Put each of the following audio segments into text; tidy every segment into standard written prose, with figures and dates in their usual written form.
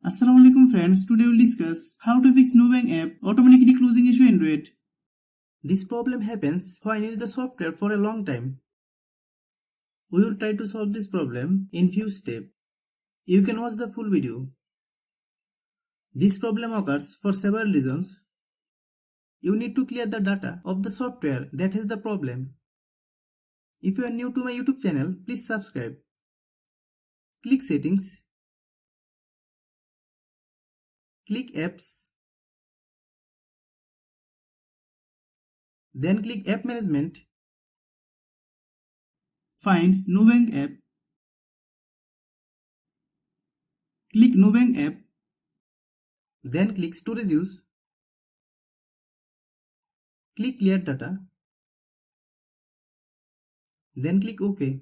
Assalamualaikum friends, today we'll discuss how to fix neobank app automatically closing issue Android. This problem happens when you use the software for a long time. We will try to solve this problem in few steps. You can watch the full video. This problem occurs for several reasons. You need to clear the data of the software that has the problem. If you are new to my YouTube channel, please subscribe. Click Settings. Click Apps. Then click App Management. Find neobank app. Click neobank app. Then click Storage Use. Click Clear Data. Then click OK.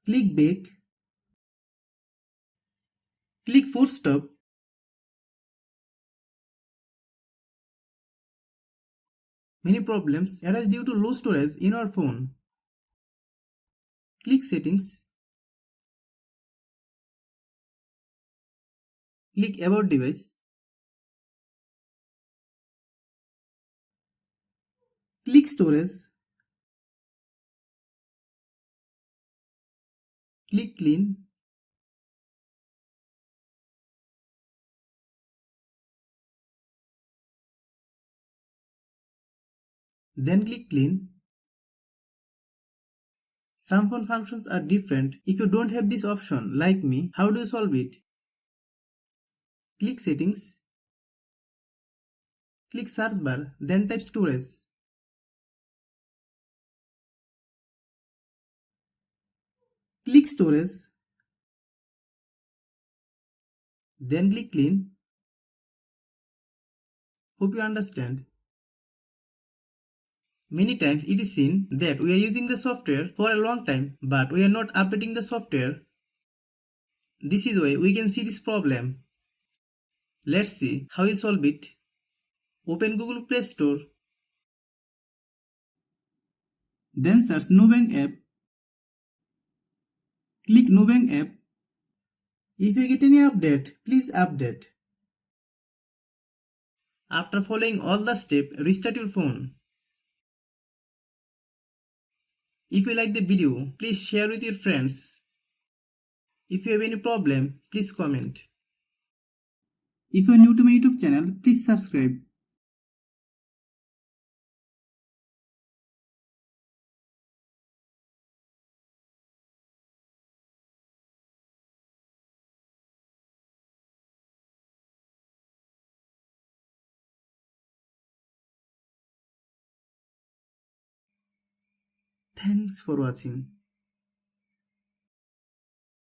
Click Back. Click Force Stop. Many problems arise due to low storage in our phone. Click Settings. Click About Device. Click Storage. Click Clean. Then click Clean. Some phone functions are different. If you don't have this option, like me, how do you solve it? Click Settings. Click Search Bar, then type Storage. Click Storage. Then click Clean. Hope you understand. Many times it is seen that we are using the software for a long time, but we are not updating the software. This is why we can see this problem. Let's see how you solve it. Open Google Play Store. Then search neobank app. Click neobank app. If you get any update, please update. After following all the steps, restart your phone. If you like the video, please share with your friends. If you have any problem, please comment. If you are new to my YouTube channel, please subscribe. Thanks for watching.